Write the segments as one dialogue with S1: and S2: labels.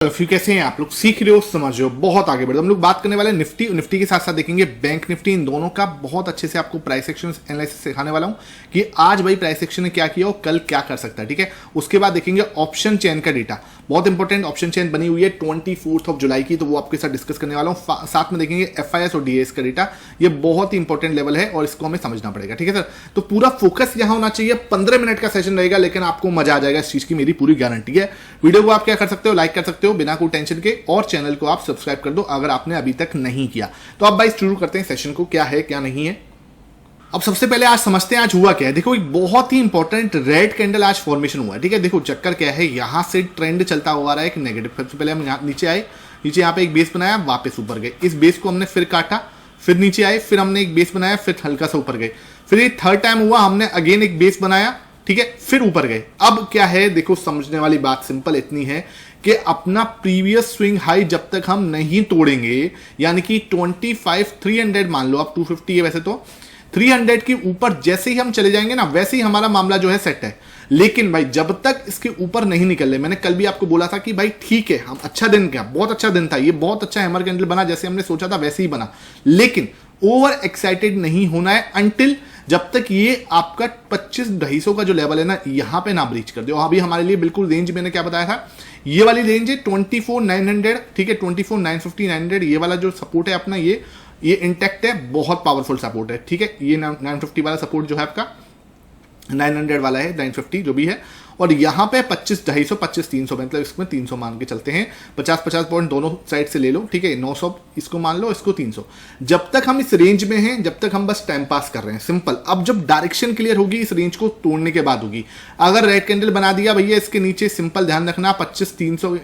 S1: फिर कैसे हैं आप लोग, सीख रहे हो, समझ रहे हो, बहुत आगे बढ़े। हम लोग बात करने वाले निफ्टी, निफ्टी के साथ साथ देखेंगे बैंक निफ्टी। इन दोनों का बहुत अच्छे से आपको प्राइस एक्शन एनालिसिस सिखाने वाला हूं कि आज भाई प्राइस एक्शन ने क्या किया और कल क्या कर सकता है। ठीक है, उसके बाद देखेंगे ऑप्शन चेन का डेटा, बहुत इंपॉर्टेंट ऑप्शन चेन बनी हुई है 24 जुलाई की, तो वो आपके साथ डिस्कस करने वाला हूं। साथ में देखेंगे FIS और DAS का डेटा, ये बहुत ही इंपॉर्टेंट लेवल है और इसको हमें समझना पड़ेगा। ठीक है सर, तो पूरा फोकस यहां होना चाहिए। 15 मिनट का सेशन रहेगा, लेकिन आपको मजा आ जाएगा, इस चीज की मेरी पूरी गारंटी है। वीडियो को आप क्या कर सकते हो, लाइक कर सकते हो बिना कोई टेंशन के, और चैनल को आप सब्सक्राइब कर दो अगर आपने अभी तक नहीं किया। तो अब भाई शुरू करते हैं सेशन को, क्या है क्या नहीं है। अब सबसे पहले आज समझते हैं आज हुआ क्या है। देखो एक बहुत ही इंपॉर्टेंट रेड कैंडल आज फॉर्मेशन हुआ है। ठीक है, देखो चक्कर क्या है, यहां से ट्रेंड चलता हुआ रहा है एक नेगेटिव। सबसे पहले हम यहाँ नीचे आए, नीचे यहाँ पे एक बेस बनाया, वापस ऊपर गए, इस बेस को हमने फिर काटा, फिर नीचे आए, फिर हमने एक बेस बनाया, फिर हल्का सा ऊपर गए, फिर ये थर्ड टाइम हुआ, हमने अगेन एक बेस बनाया, ठीक है, फिर ऊपर गए। अब क्या है, देखो समझने वाली बात सिंपल इतनी है कि अपना प्रीवियस स्विंग हाई जब तक हम नहीं तोड़ेंगे, यानी कि 25,300 मान लो, अब 250 है वैसे तो, 300 के ऊपर जैसे ही हम चले जाएंगे ना, वैसे ही हमारा मामला जो है सेट है। लेकिन भाई जब तक इसके ऊपर नहीं निकल रहे, मैंने कल भी आपको बोला था कि भाई ठीक है, हम अच्छा दिन, क्या बहुत अच्छा दिन था, ये बहुत अच्छा हैमर कैंडल बना, जैसे हमने सोचा था वैसे ही बना, लेकिन ओवर एक्साइटेड नहीं होना है अंटिल जब तक ये आपका 25,250 का जो लेवल है ना, यहां पे ना ब्रीच कर दो। अभी हमारे लिए बिल्कुल रेंज मैंने क्या बताया था, ये वाली रेंज है 24,900, ठीक है, 24,950, 900, ये वाला जो सपोर्ट है अपना, ये इंटैक्ट है, बहुत पावरफुल सपोर्ट है। ठीक है, ये 950 वाला सपोर्ट जो है आपका 900 वाला है, 950 जो भी है, और यहां पे 25,250, 25,300, मतलब इसमें 300 मान के चलते हैं, 50-50 पॉइंट दोनों साइड से ले लो। ठीक है, 900 इसको मान लो, इसको 300। जब तक हम इस रेंज में हैं, जब तक हम बस टाइम पास कर रहे हैं, सिंपल। अब जब डायरेक्शन क्लियर होगी, इस रेंज को तोड़ने के बाद होगी। अगर रेड कैंडल बना दिया भैया इसके नीचे, सिंपल ध्यान रखना, 25,300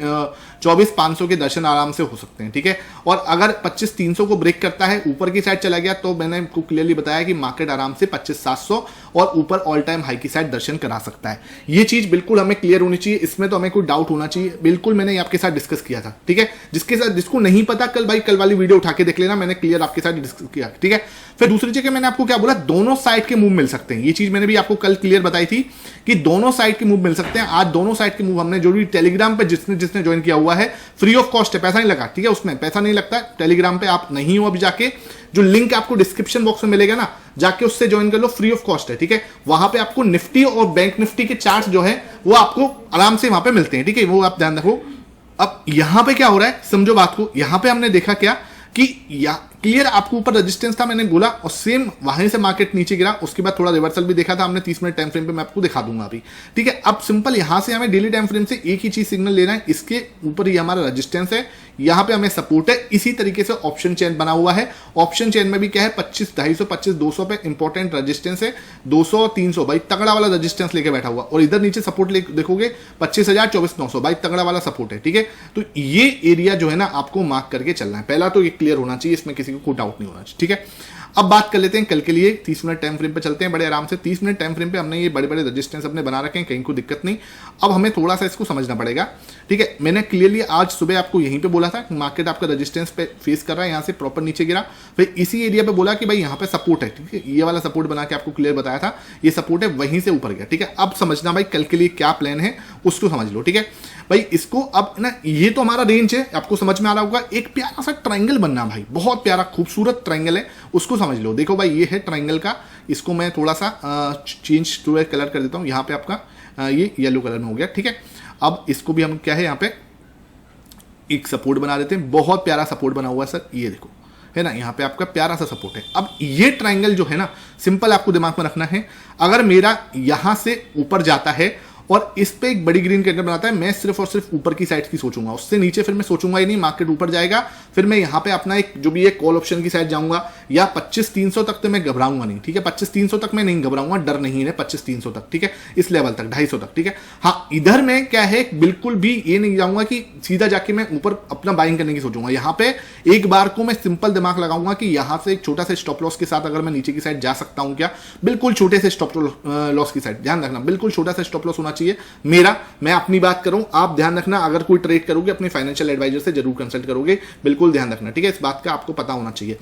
S1: 24,500 के दर्शन आराम से हो सकते हैं। ठीक है, और अगर 25,300 को ब्रेक करता है, ऊपर की साइड चला गया, तो मैंने आपको क्लियरली बताया कि मार्केट आराम से 25,700 और ऊपर ऑल टाइम हाई की साइड दर्शन करा सकता है। ये चीज बिल्कुल हमें क्लियर होनी चाहिए, इसमें तो हमें कोई डाउट होना चाहिए, बिल्कुल मैंने आपके साथ डिस्कस किया था। ठीक है, जिसको नहीं पता कल भाई कल वाली वीडियो उठा के देख लेना, मैंने क्लियर आपके साथ डिस्कस किया। ठीक है, फिर दूसरी जगह मैंने आपको क्या बोला, दोनों साइड के मूव मिल सकते हैं। ये चीज मैंने भी आपको कल क्लियर बताई थी कि दोनों साइड के मूव मिल सकते हैं। आज दोनों साइड के मूव हमने, जो भी टेलीग्राम पे जिसने ज्वाइन किया हुआ है, फ्री ऑफ कॉस्ट है, पैसा नहीं लगा। ठीक है, उसमें पैसा नहीं लगता, टेलीग्राम पे आप नहीं हो अभी, जाके जो लिंक आपको डिस्क्रिप्शन बॉक्स में मिलेगा ना, जाके उससे ज्वाइन कर लो, फ्री ऑफ कॉस्ट है। ठीक है, वहां पे आपको निफ्टी और बैंक निफ्टी के चार्ट जो है वो आपको आराम से वहां पे मिलते हैं। ठीक है, वो आप ध्यान रखो। अब यहां पे क्या हो रहा है, समझो बात को। यहां पे हमने देखा क्या कि क्लियर आपको ऊपर रेजिस्टेंस था, मैंने बोला, और सेम वहीं से मार्केट नीचे गिरा। उसके बाद थोड़ा रिवर्सल भी देखा था हमने 30 मिनट टाइम फ्रेम पे, मैं आपको दिखा दूंगा अभी। ठीक है, अब सिंपल यहां से हमें डेली टाइम फ्रेम से एक ही चीज सिग्नल लेना है, इसके ऊपर ही हमारा रेजिस्टेंस है, यहां पे हमें सपोर्ट है। इसी तरीके से ऑप्शन चेन बना हुआ है। ऑप्शन चेन में भी क्या है, 25,250, 25,200 पे इंपॉर्टेंट रेजिस्टेंस है, 200, 300 भाई तगड़ा वाला रेजिस्टेंस लेके बैठा हुआ, और इधर नीचे सपोर्ट देखोगे 25,000, 24,900 भाई तगड़ा वाला सपोर्ट है। ठीक है, तो ये एरिया जो है ना आपको मार्क करके चलना है, पहला तो ये क्लियर होना चाहिए, इसमें किसी को कोई डाउट नहीं होना चाहिए। ठीक है, अब बात कर लेते हैं कल के लिए। 30 मिनट टाइम फ्रेम पे चलते हैं बड़े आराम से। 30 मिनट टाइम फ्रेम पे हमने ये बड़े बड़े रेजिस्टेंस अपने बना रखे हैं, कहीं को दिक्कत नहीं। अब हमें थोड़ा सा इसको समझना पड़ेगा। ठीक है, मैंने क्लियरली आज सुबह आपको यहीं पे बोला था कि मार्केट आपका रेजिस्टेंस पे फेस कर रहा है, यहां से प्रॉपर नीचे गिरा, फिर इसी एरिया पे बोला कि भाई यहां पे सपोर्ट है। ठीक है, ये वाला सपोर्ट बना के आपको क्लियर बताया था, ये सपोर्ट है, वहीं से ऊपर गया। ठीक है, अब समझना भाई कल के लिए क्या प्लान है उसको समझ लो। ठीक है भाई, इसको अब ना, ये तो हमारा रेंज है, आपको समझ में आ रहा होगा। एक प्यारा सा ट्रायंगल बनना भाई, बहुत प्यारा खूबसूरत ट्रायंगल है, उसको समझ लो। देखो भाई, ये है ट्रायंगल का, इसको मैं थोड़ा सा चेंज टू कलर कर देता हूं। यहाँ पे आपका ये येलो कलर में हो गया। ठीक है, अब इसको भी हम क्या है, यहाँ पे एक सपोर्ट बना देते हैं, बहुत प्यारा सपोर्ट बना हुआ है सर, ये देखो है ना, यहाँ पे आपका प्यारा सा सपोर्ट है। अब ये ट्रायंगल जो है ना, सिंपल आपको दिमाग में रखना है, अगर मेरा यहां से ऊपर जाता है और इस पे एक बड़ी ग्रीन कैंडल बनाता है, मैं सिर्फ और सिर्फ ऊपर की साइड की सोचूंगा, उससे नीचे फिर मैं सोचूंगा ही नहीं। मार्केट ऊपर जाएगा, फिर मैं यहाँ पे अपना एक जो भी है कॉल ऑप्शन की साइड जाऊंगा, या 25,300 तक तो मैं घबराऊंगा नहीं। ठीक है, 25,300 तक मैं नहीं घबराऊंगा, डर नहीं है 25,300 तक। ठीक है, इस लेवल तक 250 तक। ठीक है, हाँ इधर में क्या है, बिल्कुल भी ये नहीं जाऊंगा कि सीधा जाके मैं ऊपर अपना बाइंग करने की सोचूंगा। यहाँ पे एक बार को मैं सिंपल दिमाग लगाऊंगा कि यहाँ से एक छोटा सा स्टॉप लॉस के साथ अगर मैं नीचे की साइड जा सकता हूँ क्या, बिल्कुल छोटे से स्टॉप लॉस की साइड, ध्यान रखना बिल्कुल छोटा सा स्टॉप लॉस होना चाहिए। मैं अपनी बात करूं, आप ध्यान रखना, अगर कोई ट्रेड करोगे अपने फाइनेंशियल एडवाइजर से जरूर कंसल्ट करोगे, बिल्कुल ध्यान रखना, ठीक है, इस बात का आपको पता होना चाहिए।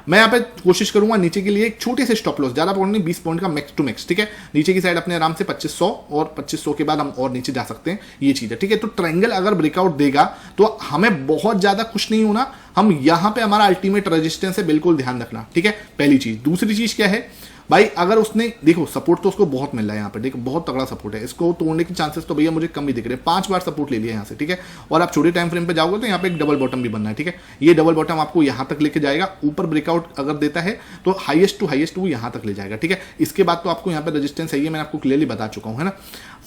S1: मैं यहाँ पे कोशिश करूंगा नीचे के लिए एक छोटे से स्टॉप लॉस, ज्यादा पॉइंट नहीं, 20 पॉइंट का मैक्स टू मैक्स, ठीक है। नीचे की साइड अपने आराम से 2500 और 2500 के बाद हम और नीचे जा सकते हैं, ये चीज है, ठीक है। तो ट्रायंगल अगर ब्रेकआउट देगा तो हमें बहुत ज्यादा खुश नहीं होना, हम यहां पे हमारा अल्टीमेट रेजिस्टेंस है, बिल्कुल ध्यान रखना, ठीक है, पहली चीज। दूसरी चीज क्या है भाई, अगर उसने देखो सपोर्ट तो उसको बहुत मिल रहा है यहाँ पे, देखो बहुत तगड़ा सपोर्ट है, इसको तोड़ने के चांसेस तो भैया मुझे कम ही दिख रहे हैं। 5 बार सपोर्ट ले लिया यहाँ से, ठीक है। और आप छोटे टाइम फ्रेम पे जाओगे तो यहाँ पे एक डबल बॉटम भी बनना है, ठीक है। ये डबल बॉटम आपको यहाँ तक लेके जाएगा, ऊपर ब्रेकआउट अगर देता है तो हाईएस्ट टू हाईएस्ट वो यहाँ तक ले जाएगा, ठीक है। इसके बाद तो आपको यहाँ पे रेजिस्टेंस है, ये मैंने आपको क्लियरली बता चुका हूँ, है ना।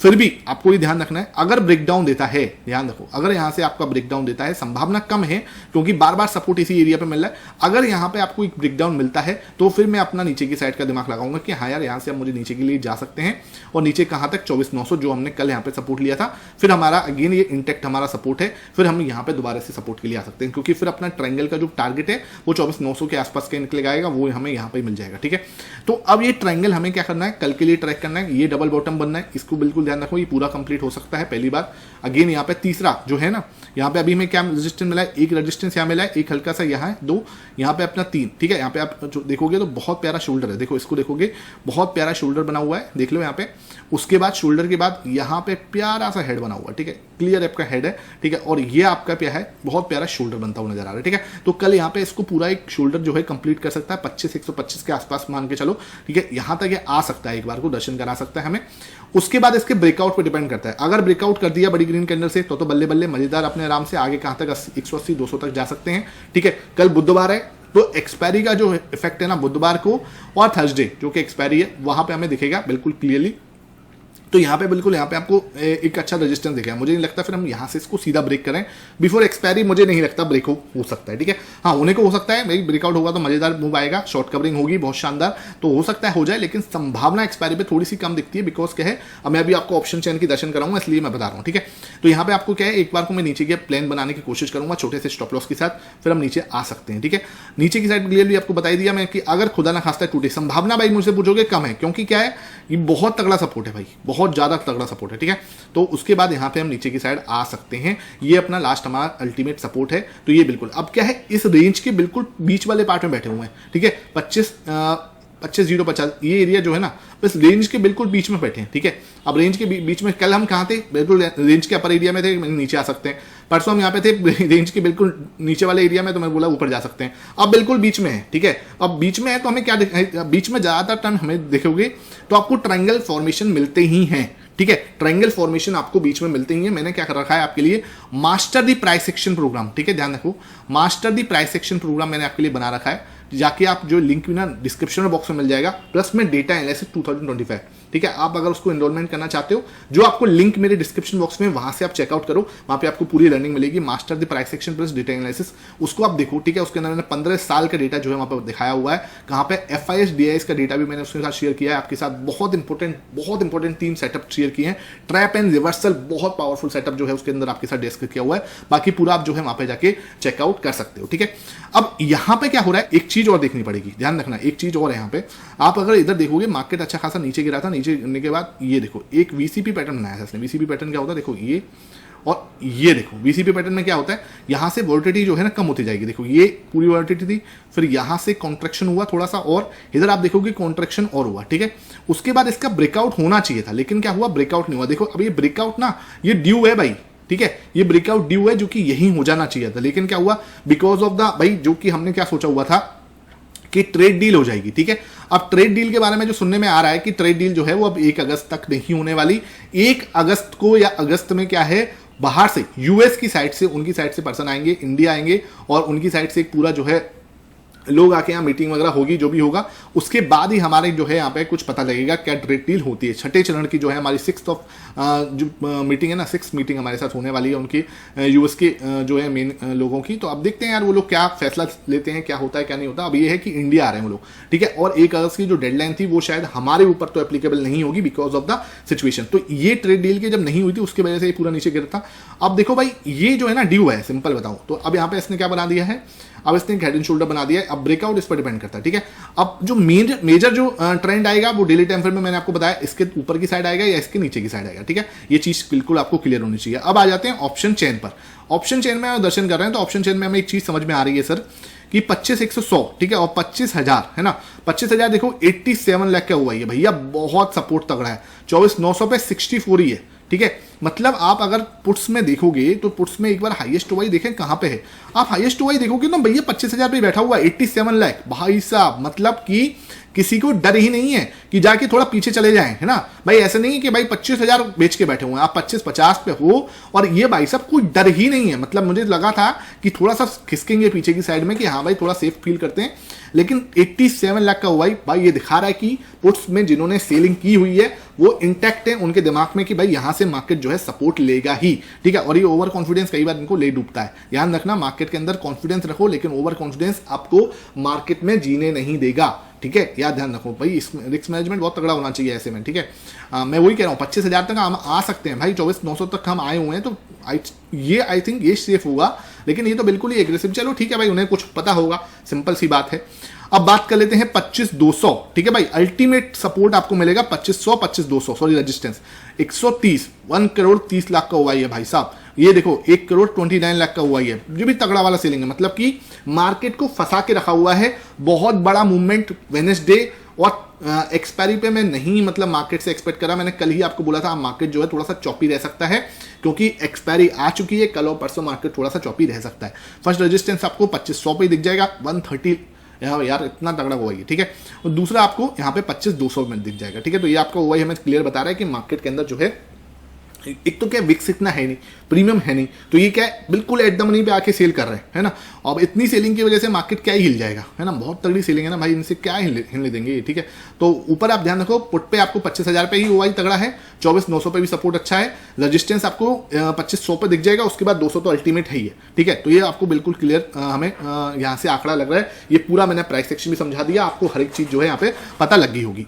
S1: फिर भी आपको ये ध्यान रखना है, अगर ब्रेकडाउन देता है, ध्यान रखो, अगर यहाँ से आपका ब्रेकडाउन देता है, संभावना कम है क्योंकि बार बार सपोर्ट इसी एरिया पे मिल रहा है। अगर यहाँ पे आपको एक ब्रेकडाउन मिलता है तो फिर मैं अपना नीचे की साइड का दिमाग लगाऊंगा कि हाँ यार, यहाँ से आप मुझे नीचे के लिए जा सकते हैं। और नीचे कहाँ तक, 24,900 जो हमने कल यहाँ पे सपोर्ट लिया था, फिर हमारा अगेन ये इंटेक्ट हमारा सपोर्ट है, फिर हम यहाँ पे दोबारा से सपोर्ट के लिए आ सकते हैं, क्योंकि फिर अपना ट्रायंगल का जो टारगेट है वो 24,900 के आसपास के निकलेगा आएगा, वो हमें यहाँ पे मिल जाएगा, ठीक है। तो अब ये ट्रायंगल हमें क्या करना है, कल के लिए ट्रैक करना है, ये डबल बॉटम बनना है, इसको बिल्कुल ध्यान रखो, ये पूरा कंप्लीट हो सकता है पहली बार। अगेन यहाँ पे तीसरा जो है ना, यहाँ पे अभी में क्या रेजिस्टेंस मिला है, एक रेजिस्टेंस यहाँ मिला है, एक हल्का सा यहाँ है, 2 यहाँ पे अपना 3, ठीक है। यहाँ पे आप जो देखोगे तो बहुत प्यारा शोल्डर है, देखो इसको देखोगे, बहुत प्यारा शोल्डर बना हुआ है, देख लो यहाँ पे। उसके बाद शोल्डर के बाद यहाँ पे प्यारा सा हेड बना हुआ है, ठीक है, क्लियर आपका हेड है, ठीक है। और ये आपका क्या है, बहुत प्यारा शोल्डर बनता हुआ नजर आ रहा है, ठीक है। तो कल यहाँ पे इसको पूरा एक शोल्डर जो है कंप्लीट कर सकता है, 125 के आसपास मान के चलो, ठीक है। यहाँ तक ये आ सकता है, एक बार को दर्शन करा सकता है हमें। उसके बाद इसके ब्रेकआउट पे डिपेंड करता है, अगर ब्रेकआउट कर दिया बड़ी ग्रीन कैंडल से तो बल्ले बल्ले मजेदार, अपने आराम से आगे कहां तक 180 200 तक जा सकते हैं, ठीक है। कल बुधवार है तो एक्सपायरी का जो इफेक्ट है ना बुधवार को और थर्सडे जो कि एक्सपायरी है, वहां पे हमें दिखेगा बिल्कुल क्लियरली। तो यहाँ पे बिल्कुल यहाँ पे आपको एक अच्छा रेजिस्टेंस दिखेगा, मुझे नहीं लगता फिर हम यहाँ से इसको सीधा ब्रेक करें बिफोर एक्सपायरी, मुझे नहीं लगता ब्रेक हो सकता है, ठीक है। हाँ, होने को हो सकता है, भाई ब्रेकआउट होगा तो मजेदार मूव आएगा, शॉर्ट कवरिंग होगी बहुत शानदार, तो हो सकता है हो जाए, लेकिन संभावना एक्सपायरी पे थोड़ी सी कम दिखती है, बिकॉज क्या है, अब मैं अभी आपको ऑप्शन चेन की दर्शन कराऊंगा इसलिए मैं बता रहा हूँ, ठीक है। तो यहाँ पे आपको क्या है, एक बार को मैं नीचे के प्लान बनाने की कोशिश करूंगा छोटे से स्टॉप लॉस के साथ, फिर हम नीचे आ सकते हैं, ठीक है। नीचे की साइड क्लियरली आपको बताई दिया मैं कि अगर खुदा ना खास्ता टूटे, संभावना भाई मुझसे पूछोगे कम है, क्योंकि क्या है, ये बहुत तगड़ा सपोर्ट है भाई, बहुत ज्यादा तगड़ा सपोर्ट है, ठीक है। तो उसके बाद यहाँ पे हम नीचे की साइड आ सकते हैं, ये अपना लास्ट हमारा अल्टीमेट सपोर्ट है। तो ये बिल्कुल अब क्या है, इस रेंज के बिल्कुल बीच वाले पार्ट में बैठे हुए हैं, ठीक है। 25,050 ये एरिया जो है ना, बस रेंज के बिल्कुल बीच में बैठे हैं, ठीक है। अब रेंज के बीच में कल हम कहाँ थे, बिल्कुल रेंज के अपर एरिया में थे, नीचे आ सकते हैं। परसों हम यहाँ पे थे रेंज के बिल्कुल नीचे वाले एरिया में, तो मैं बोला ऊपर जा सकते हैं। अब बिल्कुल बीच में है, ठीक है। अब बीच में है तो हमें क्या, बीच में ज्यादातर टर्न हमें देखोगे तो आपको ट्रायंगल फॉर्मेशन मिलते ही हैं, ठीक है। ट्रायंगल फॉर्मेशन आपको बीच में मिलते ही है। मैंने क्या कर रखा है आपके लिए, master the price action program, ठीक है, ध्यान रखो, master the price action program मैंने आपके लिए बना रखा है, जाके आप जो लिंक भी ना डिस्क्रिप्शन बॉक्स में मिल जाएगा, प्लस में डेटा एनालिसिस 2025, ठीक है। आप अगर उसको एनरोलमेंट करना चाहते हो, जो आपको लिंक मेरे डिस्क्रिप्शन बॉक्स में, वहां से आप चेकआउट करो, वहां पे आपको पूरी लर्निंग मिलेगी, master the price action plus data analysis, उसको आप देखो, ठीक है। उसके अंदर मैंने 15 साल का डेटा जो है वहां पर दिखाया हुआ है, कहां पे FIS DIS का डेटा भी मैंने उसके साथ शेयर किया है आपके साथ, बहुत इंपॉर्टेंट 3 सेटअप शेयर किए हैं, ट्रैप एंड रिवर्सल बहुत पावरफुल सेटअप जो है उसके अंदर आपके साथ डिस्कस किया हुआ है, बाकी पूरा आप जो है वहां पे जाके चेकआउट कर सकते हो, ठीक है। अब यहां पे क्या हो रहा है, एक चीज और देखनी पड़ेगी, ध्यान रखना, एक चीज और है यहाँ पे, आप अगर इधर देखोगे मार्केट अच्छा खासा नीचे गिरा था, नीचे गिरने के बाद ये देखो एक VCP पैटर्न बनाया था इसने। VCP पैटर्न क्या होता है, देखो ये और ये देखो, VCP पैटर्न में क्या होता है, यहां से वोलेटिलिटी जो है ना कम होती जाएगी, देखो ये पूरी वोलेटिलिटी थी, फिर यहां से कॉन्ट्रैक्शन हुआ थोड़ा सा, और इधर आप देखोगे कॉन्ट्रैक्शन और हुआ, ठीक है। उसके बाद इसका ब्रेकआउट होना चाहिए था, लेकिन क्या हुआ, ब्रेकआउट नहीं हुआ। देखो अब ये ब्रेकआउट ना, ये ड्यू है भाई, ठीक है, ये ब्रेकआउट ड्यू है, जो कि यही हो जाना चाहिए था, लेकिन क्या हुआ, बिकॉज ऑफ द भाई, जो कि हमने क्या सोचा हुआ था कि ट्रेड डील हो जाएगी, ठीक है। अब ट्रेड डील के बारे में जो सुनने में आ रहा है कि ट्रेड डील जो है वो अब 1 अगस्त तक नहीं होने वाली, 1 अगस्त को या अगस्त में क्या है, बाहर से यूएस की साइड से, उनकी साइड से पर्सन आएंगे, इंडिया आएंगे, और उनकी साइड से एक पूरा जो है लोग आके यहाँ मीटिंग वगैरह होगी, जो भी होगा उसके बाद ही हमारे जो है यहाँ पे कुछ पता लगेगा क्या ट्रेड डील होती है। छठे चरण की जो है हमारी 6th ऑफ जो मीटिंग है ना, 6th मीटिंग हमारे साथ होने वाली है उनकी, यूएस के जो है मेन लोगों की। तो अब देखते हैं यार वो लोग क्या फैसला लेते हैं, क्या होता है क्या नहीं होता। अब ये है कि इंडिया आ रहे हैं वो लोग, ठीक है, और 1 अगस्त की जो डेडलाइन थी वो शायद हमारे ऊपर तो एप्लीकेबल नहीं होगी बिकॉज ऑफ द सिचुएशन। तो ये ट्रेड डील की जब नहीं हुई थी उसकी वजह से ये पूरा नीचे गिरता। अब देखो भाई ये जो है ना ड्यू है, सिंपल बताऊं तो अब यहाँ पे इसने क्या बना दिया है, अब इसने हेड एंड शोल्डर बना दिया है, अब ब्रेकआउट इस पर डिपेंड करता है, ठीक है। अब जो मेजर जो ट्रेंड आएगा वो डेली टाइम फ्रेम में मैंने आपको बताया इसके ऊपर की साइड आएगा या इसके नीचे की साइड आएगा, ठीक है। ये चीज बिल्कुल आपको क्लियर होनी चाहिए। अब आ जाते हैं ऑप्शन चेन पर। ऑप्शन चेन में दर्शन कर रहे हैं तो ऑप्शन चेन में हमें एक चीज समझ में आ रही है सर कि 25,100 ठीक है और 25,000 है ना। 25,000 देखो 87 लाख का हुआ है भैया, बहुत सपोर्ट तगड़ा है। 24,900 पे 64 ही है, ठीक है। मतलब आप अगर पुट्स में देखोगे तो पुट्स में एक बार हाईएस्ट ओवाई देखें कहां पे है, आप हाईएस्ट ओवाई देखोगे ना भैया 25,000 पे बैठा हुआ 87 लाख भाई साहब। मतलब कि किसी को डर ही नहीं है कि जाके थोड़ा पीछे चले जाएं, है ना भाई। ऐसा नहीं है कि भाई 25,000 बेच के बैठे हुए हैं, आप 25-50 पे हो और ये भाई साहब कोई डर ही नहीं है। मतलब मुझे लगा था कि थोड़ा सा खिसकेंगे पीछे की साइड में कि हाँ भाई थोड़ा सेफ फील करते हैं, लेकिन 87 लाख का हुआ भाई ये दिखा रहा है कि पुट्स में जिन्होंने सेलिंग की हुई है वो इंटैक्ट है उनके दिमाग में कि भाई यहां से मार्केट जो है सपोर्ट लेगा ही, ठीक है। और ये ओवर कॉन्फिडेंस कई बार इनको ले डूबता है। ध्यान रखना, मार्केट के अंदर कॉन्फिडेंस रखो लेकिन ओवर कॉन्फिडेंस आपको मार्केट में जीने नहीं देगा, ठीक है। याद ध्यान रखो भाई, इसमें रिस्क मैनेजमेंट बहुत तगड़ा होना चाहिए ऐसे में, ठीक है। मैं वही कह रहा हूँ 25,000 तक हम आ सकते हैं भाई, 24,900 तक हम आए हुए हैं तो आई थिंक ये सेफ होगा। लेकिन ये तो बिल्कुल ही एग्रेसिव, चलो ठीक है भाई, उन्हें कुछ पता होगा, सिंपल सी बात है। अब बात कर लेते हैं 25,200, ठीक है भाई। अल्टीमेट सपोर्ट आपको मिलेगा 2500, 25,200 सॉरी रेजिस्टेंस 130, 1 करोड़ 30 लाख का हुआ है भाई साहब। ये देखो 1 करोड़ 29 लाख का हुआ है, ये भी तगड़ा वाला सेलिंग है। मतलब कि मार्केट को फंसा के रखा हुआ है, बहुत बड़ा मूवमेंट वेडनेसडे और एक्सपायरी पे मैं नहीं मतलब मार्केट से एक्सपेक्ट करा। मैंने कल ही आपको बोला था मार्केट जो है थोड़ा सा चौपी रह सकता है क्योंकि एक्सपायरी आ चुकी है, कल और परसों मार्केट थोड़ा सा चौपी रह सकता है। फर्स्ट रेजिस्टेंस आपको 2500 पे दिख जाएगा, 130 यार इतना तगड़ा हुआ है, ठीक है। और दूसरा आपको यहाँ पे 25,200 में दिख जाएगा, ठीक है। तो ये आपको हुआ हमें क्लियर बता रहा है कि मार्केट के अंदर जो है एक तो क्या विक्स इतना है नहीं, प्रीमियम है नहीं, तो ये क्या है बिल्कुल एट द मनी पे आके सेल कर रहे हैं, है ना। अब इतनी सेलिंग की वजह से मार्केट क्या ही हिल जाएगा, है ना। बहुत तगड़ी सेलिंग है ना भाई, इनसे क्या हिलने देंगे, ठीक है। तो ऊपर आप ध्यान रखो, पुट पे आपको 25,000 पे ही हुआ तगड़ा है, 24,900 पे भी सपोर्ट अच्छा है, रजिस्टेंस आपको 2500 पे दिख जाएगा, उसके बाद 200 तो अल्टीमेट है ही है, ठीक है। तो ये आपको बिल्कुल क्लियर हमें यहाँ से आंकड़ा लग रहा है। ये पूरा मैंने प्राइस सेक्शन भी समझा दिया, आपको हर एक चीज जो है यहाँ पे पता लग गई होगी।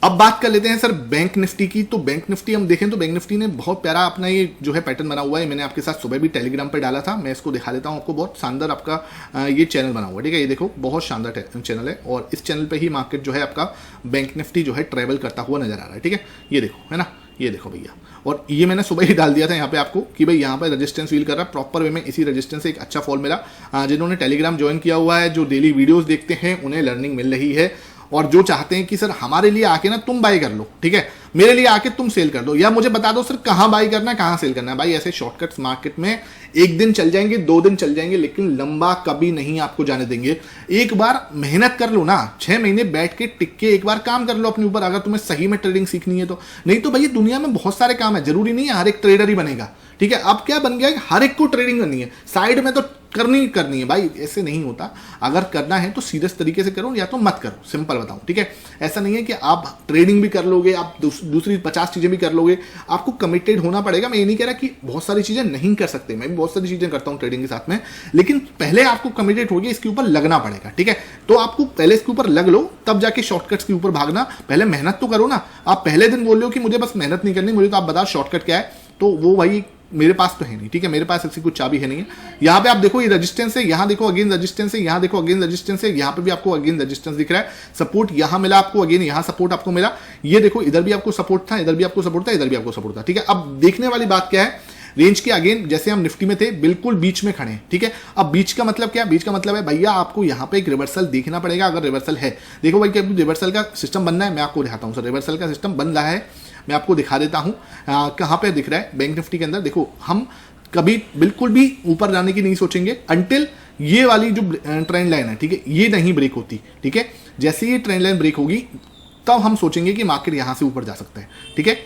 S1: अब बात कर लेते हैं सर बैंक निफ्टी की। तो बैंक निफ्टी हम देखें तो बैंक निफ्टी ने बहुत प्यारा अपना ये जो है पैटर्न बना हुआ है। मैंने आपके साथ सुबह भी टेलीग्राम पे डाला था, मैं इसको दिखा देता हूं आपको। बहुत शानदार आपका ये चैनल बना हुआ है, ठीक है। ये देखो बहुत शानदार चैनल है और इस चैनल पे ही मार्केट जो है आपका बैंक निफ्टी जो है ट्रेवल करता हुआ नजर आ रहा है, ठीक है। ये देखो, है ना, ये देखो भैया। और ये मैंने सुबह ही डाल दिया था यहाँ पे आपको कि भाई यहाँ पे रेजिस्टेंस फील कर रहा है प्रॉपर वे में, इसी रेजिस्टेंस से एक अच्छा फॉल मिला। जिन्होंने टेलीग्राम ज्वाइन किया हुआ है, जो डेली वीडियोस देखते हैं, उन्हें लर्निंग मिल रही है। और जो चाहते हैं कि सर हमारे लिए आके ना तुम बाई कर लो, ठीक है, मेरे लिए आके तुम सेल कर दो, या मुझे बता दो सर कहां बाई करना है कहां सेल करना है। भाई ऐसे शॉर्टकट्स मार्केट में एक दिन चल जाएंगे, 2 दिन चल जाएंगे, लेकिन लंबा कभी नहीं आपको जाने देंगे। एक बार मेहनत कर लो ना, 6 महीने बैठ के टिक के एक बार काम कर लो अपने ऊपर, अगर तुम्हें सही में ट्रेडिंग सीखनी है तो। नहीं तो भाई दुनिया में बहुत सारे काम है, जरूरी नहीं है हर एक ट्रेडर ही बनेगा, ठीक है। अब क्या बन गया है, हर एक को ट्रेडिंग करनी है, साइड में तो करनी है भाई, ऐसे नहीं होता। अगर करना है तो सीरियस तरीके से करो या तो मत करो, सिंपल बताऊं, ठीक है। ऐसा नहीं है कि आप ट्रेडिंग भी कर लोगे, आप दूसरी 50 चीजें भी कर लोगे, आपको कमिटेड होना पड़ेगा। मैं ये नहीं कह रहा कि बहुत सारी चीजें नहीं कर सकते, मैं भी बहुत सारी चीजें करता हूं ट्रेडिंग के साथ में, लेकिन पहले आपको कमिटेड होगी, इसके ऊपर लगना पड़ेगा, ठीक है। तो आपको पहले इसके ऊपर लग लो, तब जाके शॉर्टकट्स के ऊपर भागना। पहले मेहनत तो करो ना। आप पहले दिन बोल रहे हो कि मुझे बस मेहनत नहीं करनी, मुझे तो आप बताओ शॉर्टकट क्या है, तो वो भाई मेरे पास तो है नहीं, ठीक है। मेरे पास ऐसी कुछ चाबी है नहीं है। यहाँ पे आप देखो ये रेजिस्टेंस है, यहाँ देखो अगेन रेजिस्टेंस है, यहाँ देखो अगेन रेजिस्टेंस है, यहाँ पे भी आपको अगेन रेजिस्टेंस दिख रहा है। सपोर्ट यहाँ मिला आपको, अगेन यहाँ सपोर्ट आपको मिला। ये देखो इधर भी आपको सपोर्ट था, इधर भी आपको सपोर्ट था, इधर भी आपको सपोर्ट था, ठीक है। अब देखने वाली बात क्या है, रेंज के अगेन जैसे हम निफ्टी में थे बिल्कुल बीच में खड़े हैं, ठीक है। अब बीच का मतलब क्या, बीच का मतलब है भैया आपको यहाँ पे एक रिवर्सल देखना पड़ेगा। अगर रिवर्सल है, देखो भाई क्या रिवर्सल का सिस्टम बनना है, मैं आपको दिखाता हूँ सर। रिवर्सल का सिस्टम बन रहा है, मैं आपको दिखा देता हूँ कहाँ पे दिख रहा है। बैंक निफ्टी के अंदर देखो, हम कभी बिल्कुल भी ऊपर जाने की नहीं सोचेंगे अंटिल ये वाली जो ट्रेंड लाइन है, ठीक है, ये नहीं ब्रेक होती, ठीक है। जैसे ये ट्रेंड लाइन ब्रेक होगी तब हम सोचेंगे कि मार्केट यहां से ऊपर जा सकता है, ठीक है।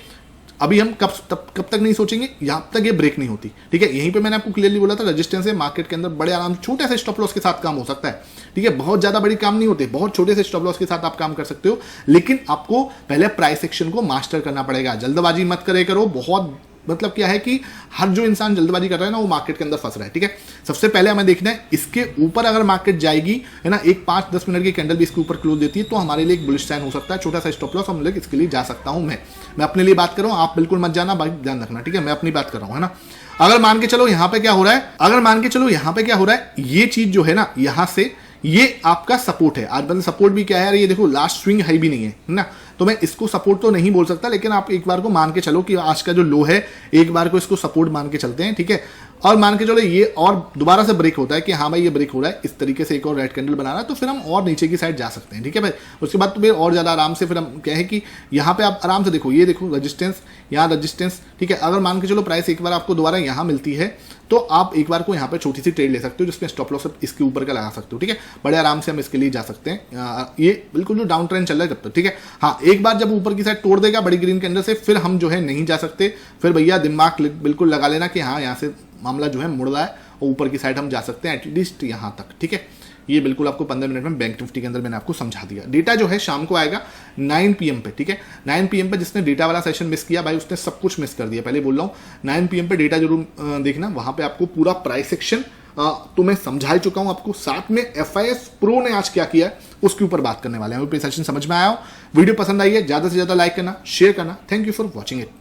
S1: अभी हम कब तक नहीं सोचेंगे, यहां तक ये ब्रेक नहीं होती, ठीक है। यहीं पे मैंने आपको क्लियरली बोला था रेजिस्टेंस है, मार्केट के अंदर बड़े आराम छोटे से स्टॉप लॉस के साथ काम हो सकता है, ठीक है। बहुत ज्यादा बड़ी काम नहीं होते, बहुत छोटे से स्टॉप लॉस के साथ आप काम कर सकते हो, लेकिन आपको पहले प्राइस एक्शन को मास्टर करना पड़ेगा। जल्दबाजी मत करे करो, बहुत मतलब क्या है कि हर जो इंसान जल्दबाजी कर रहा है ना वो मार्केट के अंदर फंस रहा है, ठीक है। सबसे पहले हमें देखना है इसके ऊपर अगर मार्केट जाएगी, है ना, एक 5-10 मिनट की कैंडल भी इसके ऊपर क्लोज देती है तो हमारे लिए एक बुलिश साइन हो सकता है, छोटा सा स्टॉप लॉस हम लोग इसके लिए जा सकता हूं। मैं अपने लिए बात कर रहा हूं, आप बिल्कुल मत जाना भाई, ध्यान रखना, ठीक है। मैं अपनी बात कर रहा हूं, है ना। अगर मान के चलो यहां पे क्या हो रहा है, अगर मान के चलो यहां पे क्या हो रहा है, ये चीज जो है ना यहां से ये आपका सपोर्ट है। आज मतलब सपोर्ट भी क्या है यार, ये देखो लास्ट स्विंग हाई भी नहीं है ना, तो मैं इसको सपोर्ट तो नहीं बोल सकता, लेकिन आप एक बार को मान के चलो कि आज का जो लो है एक बार को इसको सपोर्ट मान के चलते हैं, ठीक है। और मान के चलो ये और दोबारा से ब्रेक होता है कि हाँ भाई ये ब्रेक हो रहा है, इस तरीके से एक और रेड कैंडल बना रहा है, तो फिर हम और नीचे की साइड जा सकते हैं, ठीक है भाई। उसके बाद तो फिर और ज्यादा आराम से फिर हम क्या है कि यहाँ पे आप आराम से देखो, ये देखो रजिस्टेंस, यहाँ रजिस्टेंस, ठीक है। अगर मान के चलो प्राइस एक बार आपको दोबारा यहाँ मिलती है तो आप एक बार को यहाँ पे छोटी सी ट्रेड ले सकते हो, जिसमें स्टॉप लॉस इसके ऊपर का लगा सकते हो, ठीक है। बड़े आराम से हम इसके लिए जा सकते हैं, ये बिल्कुल जो डाउन ट्रेंड चल रहा है तब तक, ठीक है। हाँ, एक बार जब ऊपर की साइड तोड़ देगा बड़ी ग्रीन के अंदर से, फिर हम जो है नहीं जा सकते, फिर भैया दिमाग बिल्कुल लगा लेना कि हाँ यहाँ से मामला जो है मुड़ रहा है और ऊपर की साइड हम जा सकते हैं एटलीस्ट यहाँ तक, ठीक है। ये बिल्कुल आपको 15 मिनट में बैंक निफ्टी के अंदर मैंने आपको समझा दिया। डेटा जो है शाम को आएगा 9 PM पे, ठीक है। 9 PM पे जिसने डेटा वाला सेशन मिस किया भाई उसने सब कुछ मिस कर दिया, पहले बोल रहा हूँ। 9 PM पे डेटा जरूर देखना, वहां पे आपको पूरा प्राइस सेक्शन तो मैं समझा ही चुका हूं आपको। साथ में FIS प्रो ने आज क्या किया उसके ऊपर बात करने वाले हैं। सेशन समझ में आया हो, वीडियो पसंद आई है ज्यादा से ज्यादा लाइक करना, शेयर करना। Thank you for watching it.